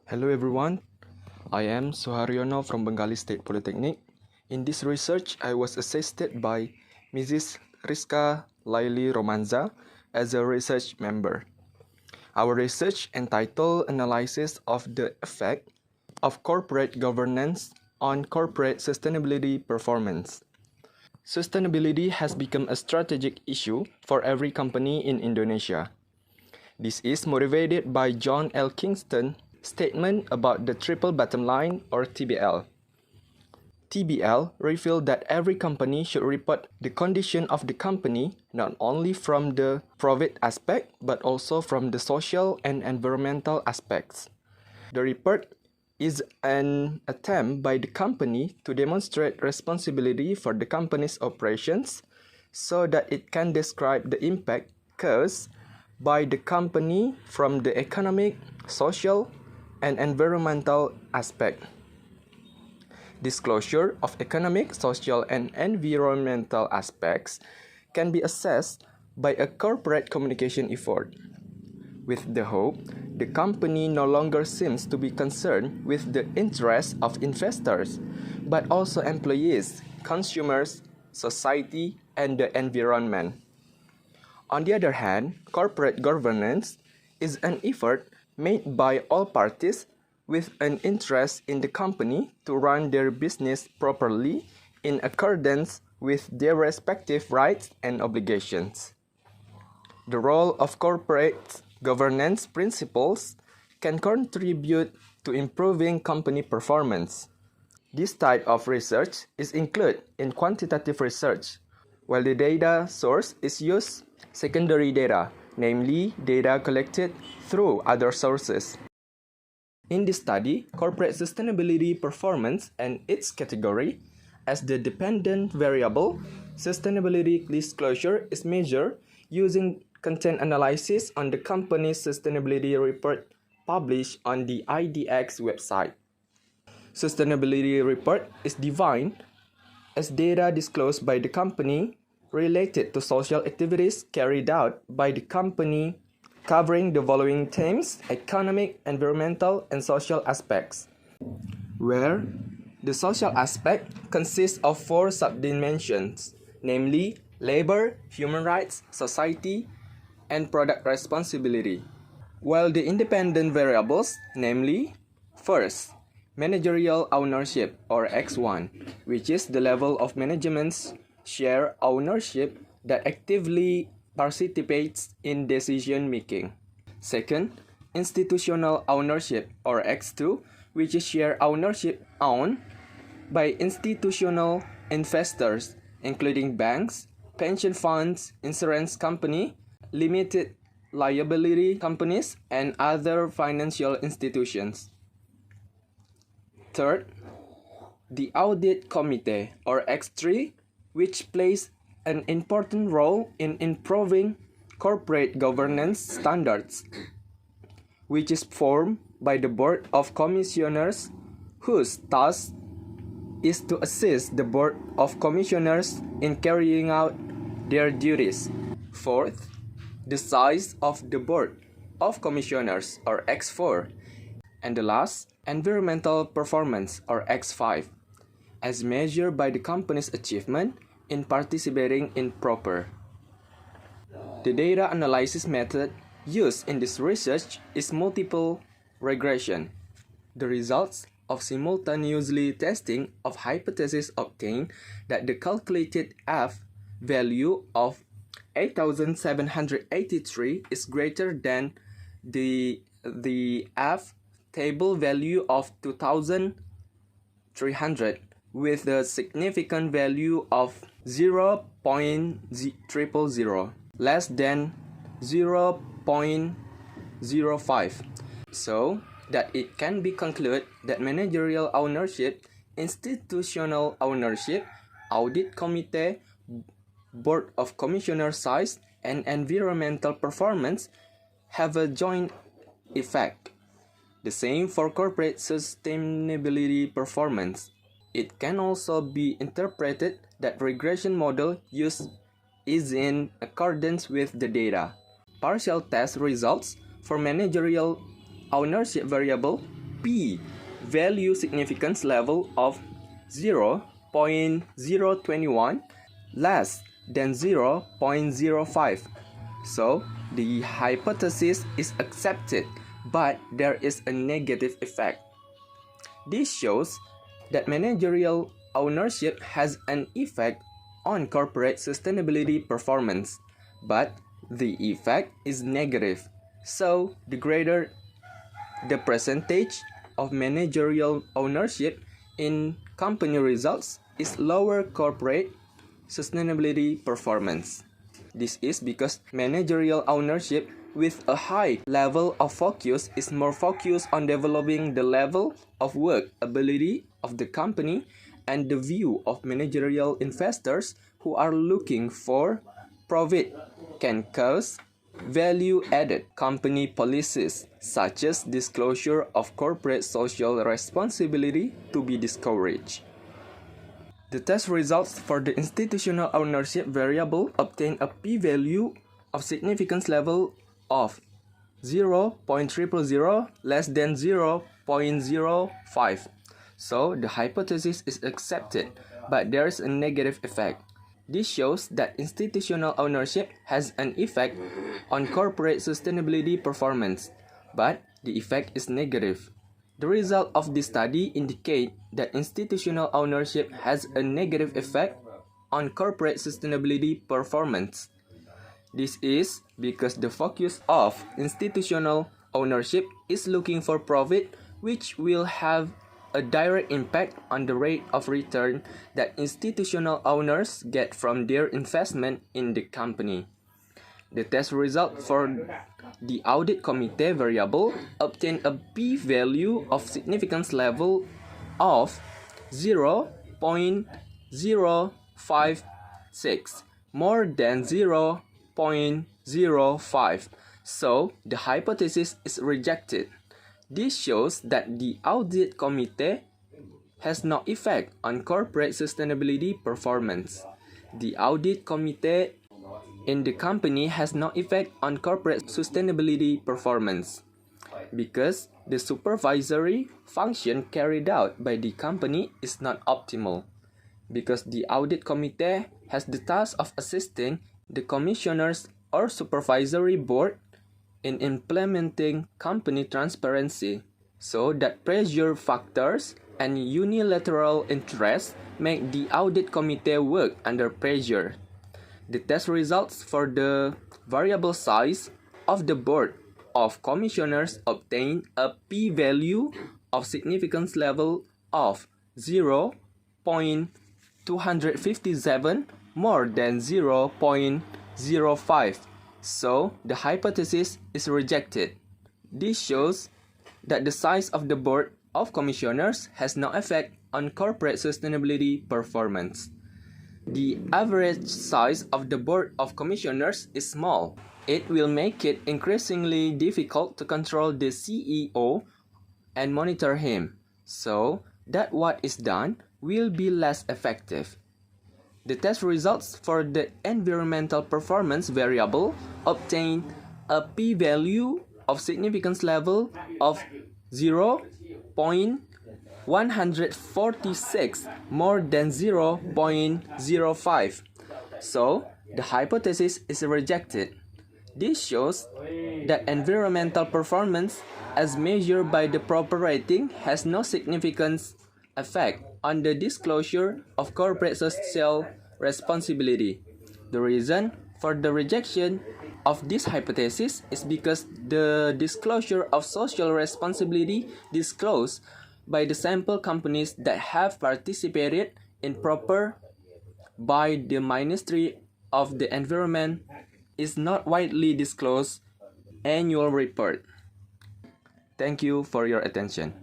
Hello everyone, I am SUHARYONO from Bengali State Polytechnic. In this research, I was assisted by Mrs. Rizka Laili Romanza as a research member. Our research entitled Analysis of the Effect of Corporate Governance on Corporate Sustainability Performance. Sustainability has become a strategic issue for every company in Indonesia. This is motivated by John L. Kingston's statement about the triple bottom line, or TBL. TBL revealed that every company should report the condition of the company not only from the profit aspect but also from the social and environmental aspects. The report is an attempt by the company to demonstrate responsibility for the company's operations so that it can describe the impact caused by the company from the economic, social, and environmental aspect. Disclosure of economic, social, and environmental aspects can be assessed by a corporate communication effort, with the hope the company no longer seems to be concerned with the interests of investors, but also employees, consumers, society, and the environment. On the other hand, corporate governance is an effort made by all parties with an interest in the company to run their business properly in accordance with their respective rights and obligations. The role of corporate governance principles can contribute to improving company performance. This type of research is included in quantitative research, while the data source is used secondary data, namely data collected through other sources. In this study, corporate sustainability performance and its category as the dependent variable, sustainability disclosure is measured using content analysis on the company's sustainability report published on the IDX website. Sustainability report is defined as data disclosed by the company related to social activities carried out by the company covering the following themes: economic, environmental, and social aspects, where the social aspect consists of 4 subdimensions, namely labor, human rights, society, and product responsibility, while the independent variables, namely, first, managerial ownership, or X1, which is the level of management's share ownership that actively participates in decision making. Second, institutional ownership, or X2, which is share ownership owned by institutional investors, including banks, pension funds, insurance company, limited liability companies, and other financial institutions. Third, the audit committee, or X3, which plays an important role in improving corporate governance standards, which is formed by the Board of Commissioners, whose task is to assist the Board of Commissioners in carrying out their duties. Fourth, the size of the Board of Commissioners, or X4. And the last, environmental performance, or X5, as measured by the company's achievement in participating in proper. The data analysis method used in this research is multiple regression. The results of simultaneously testing of hypotheses obtained that the calculated F value of 8,783 is greater than the F table value of 2,300, with a significant value of 0.000, less than 0.05, so that it can be concluded that managerial ownership, institutional ownership, audit committee, board of commissioner size, and environmental performance have a joint effect. The same for corporate sustainability performance. It can also be interpreted that regression model used is in accordance with the data. Partial test results for managerial ownership variable p-value significance level of 0.021 less than 0.05. So, the hypothesis is accepted, but there is a negative effect. This shows that managerial ownership has an effect on corporate sustainability performance, but the effect is negative. So, the greater the percentage of managerial ownership in company results is lower corporate sustainability performance. This is because managerial ownership with a high level of focus is more focused on developing the level of work ability of the company and the view of managerial investors who are looking for profit can cause value-added company policies such as disclosure of corporate social responsibility to be discouraged. The test results for the institutional ownership variable obtain a p-value of significance level of 0.000 less than 0.05. So the hypothesis is accepted, but there is a negative effect. This shows that institutional ownership has an effect on corporate sustainability performance, but the effect is negative. The result of this study indicate that institutional ownership has a negative effect on corporate sustainability performance. This is because the focus of institutional ownership is looking for profit, which will have a direct impact on the rate of return that institutional owners get from their investment in the company. The test result for the audit committee variable obtained a p-value of significance level of 0.056, more than 0.05. So the hypothesis is rejected. This shows that the audit committee has no effect on corporate sustainability performance. The audit committee in the company has no effect on corporate sustainability performance because the supervisory function carried out by the company is not optimal, because the audit committee has the task of assisting the commissioners or supervisory board in implementing company transparency, so that pressure factors and unilateral interests make the audit committee work under pressure. The test results for the variable size of the board of commissioners obtain a p-value of significance level of 0.257 more than 0.05. So the hypothesis is rejected. This shows that the size of the board of commissioners has no effect on corporate sustainability performance. The average size of the board of commissioners is small. It will make it increasingly difficult to control the CEO and monitor him, so that what is done will be less effective. The test results for the environmental performance variable obtain a p-value of significance level of 0.146 more than 0.05. So, the hypothesis is rejected. This shows that environmental performance as measured by the proper rating has no significant effect on the disclosure of corporate social responsibility. The reason for the rejection of this hypothesis is because the disclosure of social responsibility disclosed by the sample companies that have participated in proper by the Ministry of the Environment is not widely disclosed annual report. Thank you for your attention.